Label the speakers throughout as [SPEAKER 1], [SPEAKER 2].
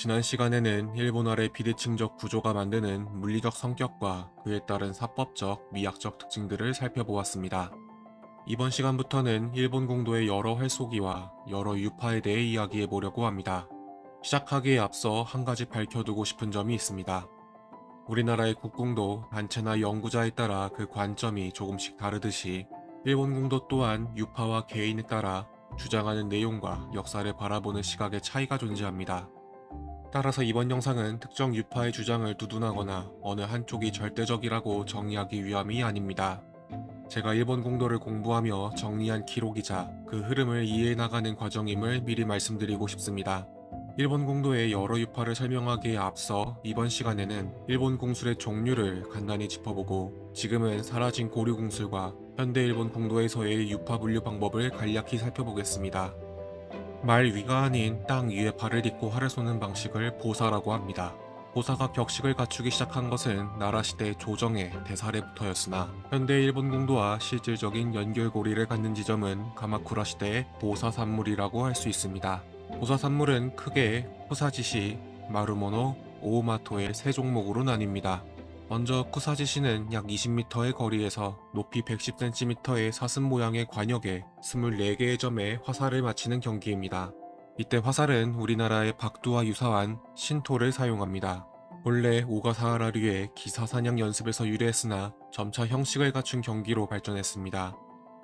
[SPEAKER 1] 지난 시간에는 일본 아래 비대칭적 구조가 만드는 물리적 성격과 그에 따른 사법적, 미학적 특징들을 살펴보았습니다. 이번 시간부터는 일본 공도의 여러 활쏘기와 여러 유파에 대해 이야기해 보려고 합니다. 시작하기에 앞서 한 가지 밝혀두고 싶은 점이 있습니다. 우리나라의 국궁도 단체나 연구자에 따라 그 관점이 조금씩 다르듯이 일본 궁도 또한 유파와 개인에 따라 주장하는 내용과 역사를 바라보는 시각의 차이가 존재합니다. 따라서 이번 영상은 특정 유파의 주장을 두둔하거나 어느 한쪽이 절대적이라고 정의하기 위함이 아닙니다. 제가 일본 공도를 공부하며 정리한 기록이자 그 흐름을 이해해 나가는 과정임을 미리 말씀드리고 싶습니다. 일본 공도의 여러 유파를 설명하기에 앞서 이번 시간에는 일본 궁술의 종류를 간단히 짚어보고 지금은 사라진 고려 궁술과 현대 일본 궁도에서의 유파 분류 방법을 간략히 살펴보겠습니다. 말 위가 아닌 땅 위에 발을 딛고 활을 쏘는 방식을 보사라고 합니다. 보사가 격식을 갖추기 시작한 것은 나라시대 조정의 대사례부터였으나 현대 일본 궁도와 실질적인 연결고리를 갖는 지점은 가마쿠라 시대의 보사 산물이라고 할 수 있습니다. 보사 산물은 크게 쿠사지시, 마루모노, 오오마토의 세 종목으로 나뉩니다. 먼저 쿠사지시는 약 20m의 거리에서 높이 110cm의 사슴 모양의 관역에 24개의 점에 화살을 맞히는 경기입니다. 이때 화살은 우리나라의 박두와 유사한 신토를 사용합니다. 본래 오가사하라류의 기사사냥 연습에서 유래했으나 점차 형식을 갖춘 경기로 발전했습니다.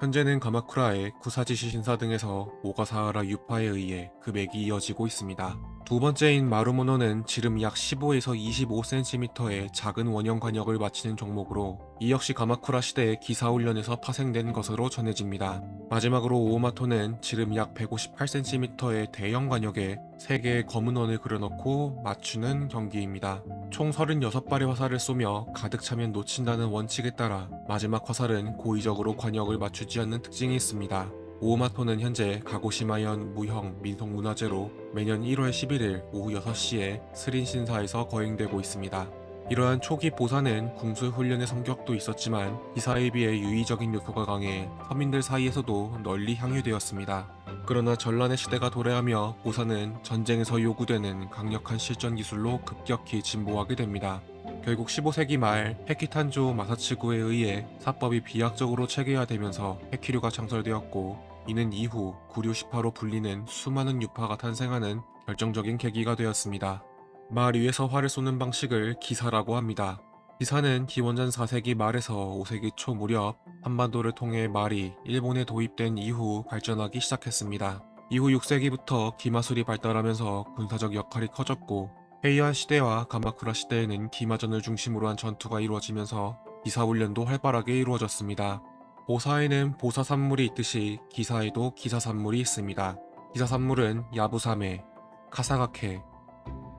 [SPEAKER 1] 현재는 가마쿠라의 쿠사지시 신사 등에서 오가사하라 유파에 의해 금액이 이어지고 있습니다. 두 번째인 마루모노는 지름 약 15에서 25cm의 작은 원형 관역을 맞히는 종목으로 이 역시 가마쿠라 시대의 기사훈련에서 파생된 것으로 전해집니다. 마지막으로 오오마토는 지름 약 158cm의 대형 관역에 3개의 검은 원을 그려넣고 맞추는 경기입니다. 총 36발의 화살을 쏘며 가득 차면 놓친다는 원칙에 따라 마지막 화살은 고의적으로 관역을 맞추지 않는 특징이 있습니다. 오오마토는 현재 가고시마현 무형 민속문화재로 매년 1월 11일 오후 6시에 스린신사에서 거행되고 있습니다. 이러한 초기 보사는 궁술 훈련의 성격도 있었지만 기사에 비해 유의적인 요소가 강해 서민들 사이에서도 널리 향유되었습니다. 그러나 전란의 시대가 도래하며 보사는 전쟁에서 요구되는 강력한 실전 기술로 급격히 진보하게 됩니다. 결국 15세기 말 헤키탄조 마사츠구에 의해 사법이 비약적으로 체계화되면서 헤키류가 창설되었고 이는 이후 구류시파로 불리는 수많은 유파가 탄생하는 결정적인 계기가 되었습니다. 말 위에서 활을 쏘는 방식을 기사라고 합니다. 기사는 기원전 4세기 말에서 5세기 초 무렵 한반도를 통해 말이 일본에 도입된 이후 발전하기 시작했습니다. 이후 6세기부터 기마술이 발달하면서 군사적 역할이 커졌고 헤이안 시대와 가마쿠라 시대에는 기마전을 중심으로 한 전투가 이루어지면서 기사훈련도 활발하게 이루어졌습니다. 보사에는 보사산물이 있듯이 기사에도 기사산물이 있습니다. 기사산물은 야부사메, 카사가케,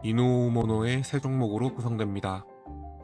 [SPEAKER 1] 이누모노의 세 종목으로 구성됩니다.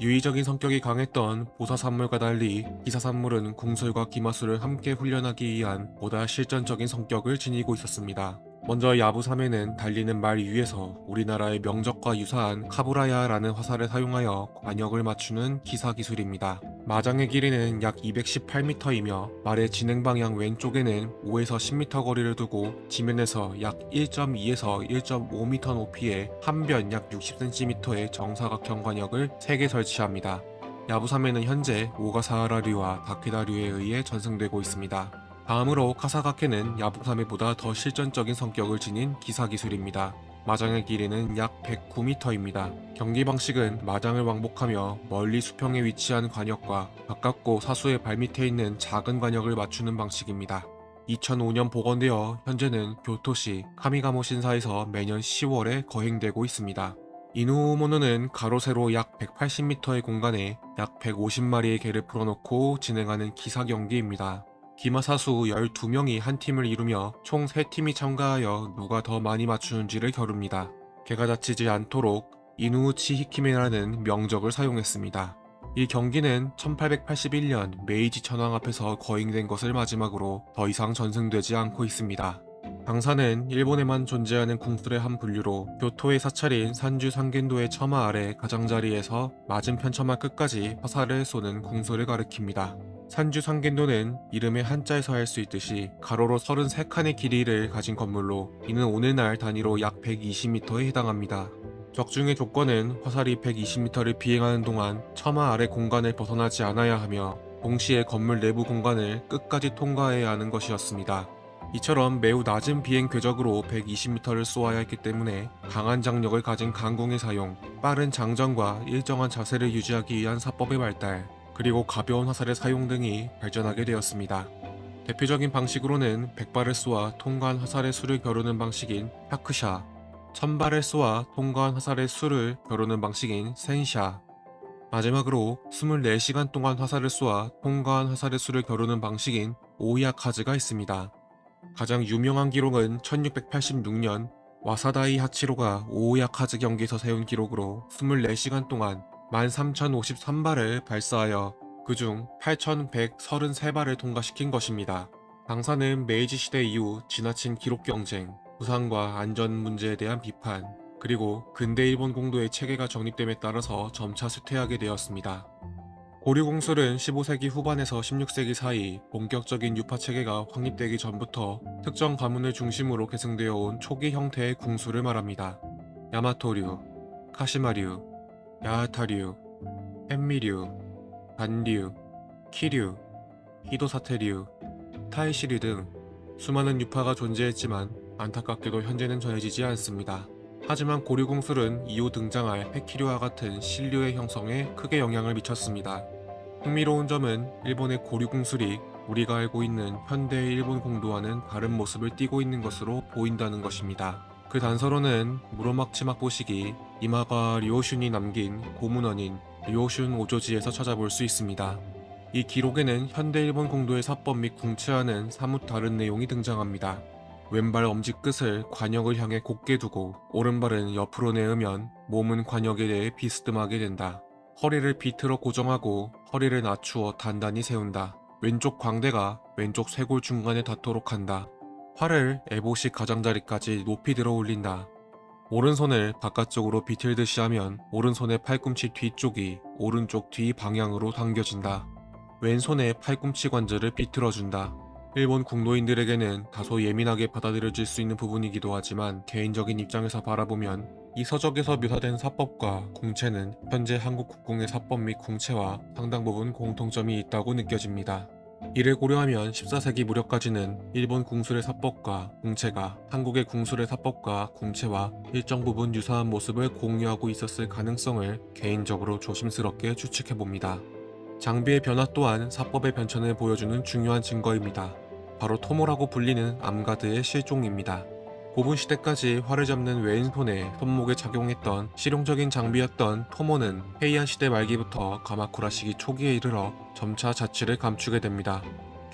[SPEAKER 1] 유의적인 성격이 강했던 보사산물과 달리 기사산물은 궁술과 기마술을 함께 훈련하기 위한 보다 실전적인 성격을 지니고 있었습니다. 먼저 야부사메는 달리는 말 위에서 우리나라의 명적과 유사한 카부라야라는 화살을 사용하여 관역을 맞추는 기사 기술입니다. 마장의 길이는 약 218m이며 말의 진행 방향 왼쪽에는 5에서 10m 거리를 두고 지면에서 약 1.2에서 1.5m 높이의 한 변 약 60cm의 정사각형 관역을 3개 설치합니다. 야부사메는 현재 오가사하라류와 다케다류에 의해 전승되고 있습니다. 다음으로 카사가케는 야부사메보다 더 실전적인 성격을 지닌 기사 기술입니다. 마장의 길이는 약 109m입니다. 경기 방식은 마장을 왕복하며 멀리 수평에 위치한 관역과 가깝고 사수의 발밑에 있는 작은 관역을 맞추는 방식입니다. 2005년 복원되어 현재는 교토시 카미가모 신사에서 매년 10월에 거행되고 있습니다. 이누모노는 가로 세로 약 180m의 공간에 약 150마리의 개를 풀어놓고 진행하는 기사 경기입니다. 기마사수 12명이 한 팀을 이루며 총 3팀이 참가하여 누가 더 많이 맞추는지를 겨룹니다. 개가 다치지 않도록 이누우치 히키메라는 명적을 사용했습니다. 이 경기는 1881년 메이지 천황 앞에서 거행된 것을 마지막으로 더 이상 전승되지 않고 있습니다. 강사는 일본에만 존재하는 궁술의 한 분류로 교토의 사찰인 산주 상겐도의 처마 아래 가장자리에서 맞은편 처마 끝까지 화살을 쏘는 궁술을 가리킵니다. 산주 상겐도는 이름의 한자에서 할 수 있듯이 가로로 33칸의 길이를 가진 건물로 이는 오늘날 단위로 약 120m에 해당합니다. 적중의 조건은 화살이 120m를 비행하는 동안 처마 아래 공간을 벗어나지 않아야 하며 동시에 건물 내부 공간을 끝까지 통과해야 하는 것이었습니다. 이처럼 매우 낮은 비행 궤적으로 120m를 쏘아야 했기 때문에 강한 장력을 가진 강공의 사용, 빠른 장전과 일정한 자세를 유지하기 위한 사법의 발달, 그리고 가벼운 화살의 사용 등이 발전하게 되었습니다. 대표적인 방식으로는 100발을 쏘아 통과한 화살의 수를 겨루는 방식인 파크샤, 1000발을 쏘아 통과한 화살의 수를 겨루는 방식인 센샤, 마지막으로 24시간 동안 화살을 쏘아 통과한 화살의 수를 겨루는 방식인 오이아카즈가 있습니다. 가장 유명한 기록은 1686년 와사다이 하치로가 오야카즈 경기에서 세운 기록으로 24시간 동안 13,053발을 발사하여 그중 8,133발을 통과시킨 것입니다. 당사는 메이지 시대 이후 지나친 기록 경쟁, 부상과 안전 문제에 대한 비판, 그리고 근대 일본 공도의 체계가 정립됨에 따라서 점차 쇠퇴하게 되었습니다. 고류공술은 15세기 후반에서 16세기 사이 본격적인 유파 체계가 확립되기 전부터 특정 가문을 중심으로 계승되어 온 초기 형태의 궁술을 말합니다. 야마토류, 카시마류, 야하타류, 헨미류, 반류, 키류, 히도사테류, 타이시류 등 수많은 유파가 존재했지만 안타깝게도 현재는 전해지지 않습니다. 하지만 고류공술은 이후 등장할 해키류와 같은 신류의 형성에 크게 영향을 미쳤습니다. 흥미로운 점은 일본의 고류공술이 우리가 알고 있는 현대의 일본 공도와는 다른 모습을 띠고 있는 것으로 보인다는 것입니다. 그 단서로는 무로막치막 보시기 이마가 류오슌이 남긴 고문원인 류오슌 오조지에서 찾아볼 수 있습니다. 이 기록에는 현대 일본 공도의 사법 및 궁체와는 사뭇 다른 내용이 등장합니다. 왼발 엄지 끝을 관역을 향해 곧게 두고 오른발은 옆으로 내으면 몸은 관역에 대해 비스듬하게 된다. 허리를 비틀어 고정하고 허리를 낮추어 단단히 세운다. 왼쪽 광대가 왼쪽 쇄골 중간에 닿도록 한다. 팔을 에보식 가장자리까지 높이 들어 올린다. 오른손을 바깥쪽으로 비틀듯이 하면 오른손의 팔꿈치 뒤쪽이 오른쪽 뒤 방향으로 당겨진다. 왼손의 팔꿈치 관절을 비틀어준다. 일본 궁도인들에게는 다소 예민하게 받아들여질 수 있는 부분이기도 하지만 개인적인 입장에서 바라보면 이 서적에서 묘사된 사법과 궁체는 현재 한국 국궁의 사법 및 궁체와 상당 부분 공통점이 있다고 느껴집니다. 이를 고려하면 14세기 무렵까지는 일본 궁술의 사법과 궁체가 한국의 궁술의 사법과 궁체와 일정 부분 유사한 모습을 공유하고 있었을 가능성을 개인적으로 조심스럽게 추측해봅니다. 장비의 변화 또한 사법의 변천을 보여주는 중요한 증거입니다. 바로 토모라고 불리는 암가드의 실종입니다. 고분 시대까지 활을 잡는 왼손에 손목에 착용했던 실용적인 장비였던 토모는 헤이안 시대 말기부터 가마쿠라 시기 초기에 이르러 점차 자취를 감추게 됩니다.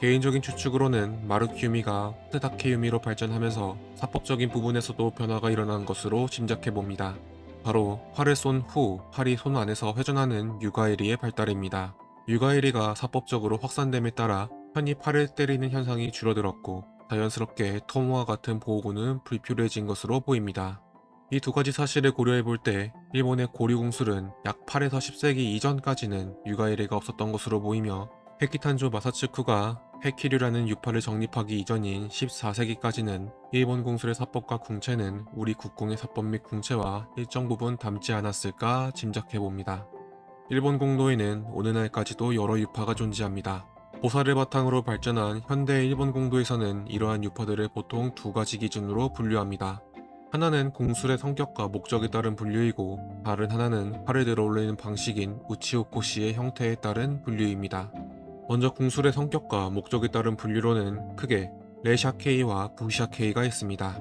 [SPEAKER 1] 개인적인 추측으로는 마르키유미가 스다케유미로 발전하면서 사법적인 부분에서도 변화가 일어난 것으로 짐작해봅니다. 바로 활을 쏜 후 활이 손 안에서 회전하는 유가에리의 발달입니다. 유가에리가 사법적으로 확산됨에 따라 편히 팔을 때리는 현상이 줄어들었고 자연스럽게 토모와 같은 보호구는 불필요해진 것으로 보입니다. 이 두 가지 사실을 고려해 볼 때 일본의 고류궁술은 약 8에서 10세기 이전까지는 유가에리가 없었던 것으로 보이며 헤키탄조 마사츠쿠가 헤키류라는 유파를 정립하기 이전인 14세기까지는 일본 궁술의 사법과 궁체는 우리 국궁의 사법 및 궁체와 일정 부분 닮지 않았을까 짐작해 봅니다. 일본 공도에는 오늘날까지도 여러 유파가 존재합니다. 보살을 바탕으로 발전한 현대 일본 공도에서는 이러한 유파들을 보통 두 가지 기준으로 분류합니다. 하나는 궁술의 성격과 목적에 따른 분류이고 다른 하나는 활을 들어 올리는 방식인 우치오코시의 형태에 따른 분류입니다. 먼저 궁술의 성격과 목적에 따른 분류로는 크게 레샤케이와 부샤케이가 있습니다.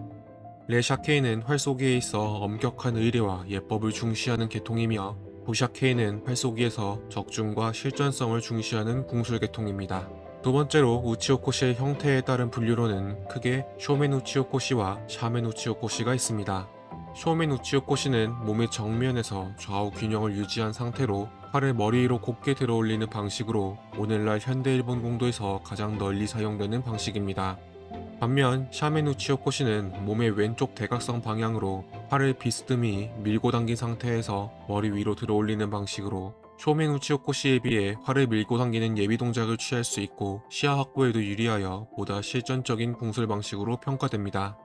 [SPEAKER 1] 레샤케이는 활 쏘기에 있어 엄격한 의례와 예법을 중시하는 계통이며 부샤케이는 활쏘기에서 적중과 실전성을 중시하는 궁술 계통입니다. 두 번째로 우치오코시의 형태에 따른 분류로는 크게 쇼멘 우치오코시와 샤멘 우치오코시가 있습니다. 쇼멘 우치오코시는 몸의 정면에서 좌우 균형을 유지한 상태로 활을 머리 위로 곧게 들어 올리는 방식으로 오늘날 현대 일본 공도에서 가장 널리 사용되는 방식입니다. 반면 샤멘 우치오코시는 몸의 왼쪽 대각선 방향으로 팔을 비스듬히 밀고 당긴 상태에서 머리 위로 들어 올리는 방식으로 쇼멘 우치오코시에 비해 활을 밀고 당기는 예비 동작을 취할 수 있고 시야 확보에도 유리하여 보다 실전적인 궁술 방식으로 평가됩니다.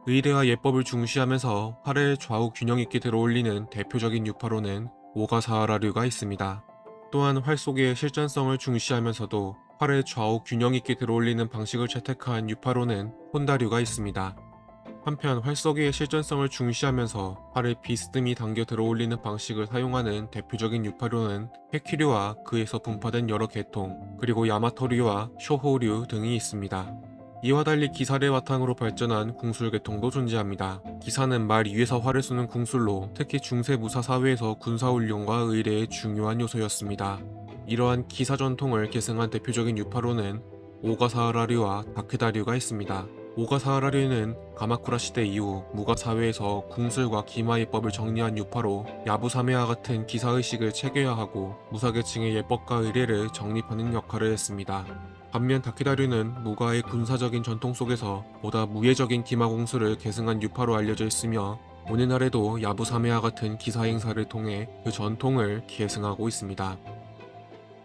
[SPEAKER 1] 의례와 예법을 중시하면서 활을 좌우 균형 있게 들어올리는 대표적인 유파로는 오가사와라류가 있습니다. 또한 활 속의 실전성을 중시하면서도 활을 좌우 균형 있게 들어올리는 방식을 채택한 유파로는 혼다류가 있습니다. 한편 활 속의 실전성을 중시하면서 활을 비스듬히 당겨 들어올리는 방식을 사용하는 대표적인 유파류는 해키류와 그에서 분파된 여러 계통, 그리고 야마토류와 쇼호류 등이 있습니다. 이와 달리 기사를 바탕으로 발전한 궁술 계통도 존재합니다. 기사는 말 위에서 활을 쏘는 궁술로 특히 중세 무사 사회에서 군사훈련과 의례의 중요한 요소였습니다. 이러한 기사 전통을 계승한 대표적인 유파로는 오가사와라류와 다케다류가 있습니다. 오가사와라류는 가마쿠라 시대 이후 무가 사회에서 궁술과 기마예법을 정리한 유파로 야부사메와 같은 기사의식을 체계화하고 무사계층의 예법과 의례를 정립하는 역할을 했습니다. 반면 다케다류는 무가의 군사적인 전통 속에서 보다 무예적인 기마공술을 계승한 유파로 알려져 있으며 오늘날에도 야부사메와 같은 기사 행사를 통해 그 전통을 계승하고 있습니다.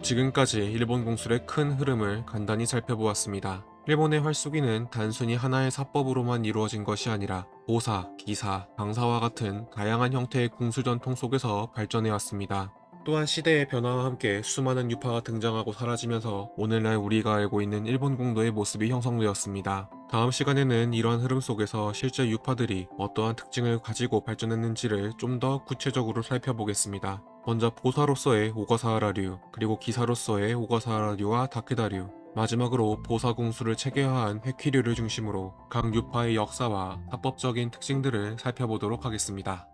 [SPEAKER 1] 지금까지 일본 공술의 큰 흐름을 간단히 살펴보았습니다. 일본의 활쏘기는 단순히 하나의 사법으로만 이루어진 것이 아니라 보사, 기사, 방사와 같은 다양한 형태의 궁술 전통 속에서 발전해왔습니다. 또한 시대의 변화와 함께 수많은 유파가 등장하고 사라지면서 오늘날 우리가 알고 있는 일본 공도의 모습이 형성되었습니다. 다음 시간에는 이러한 흐름 속에서 실제 유파들이 어떠한 특징을 가지고 발전했는지를 좀 더 구체적으로 살펴보겠습니다. 먼저 보사로서의 오가사와라류, 그리고 기사로서의 오가사와라류와 다케다류, 마지막으로 보사궁수를 체계화한 해퀴류를 중심으로 각 유파의 역사와 합법적인 특징들을 살펴보도록 하겠습니다.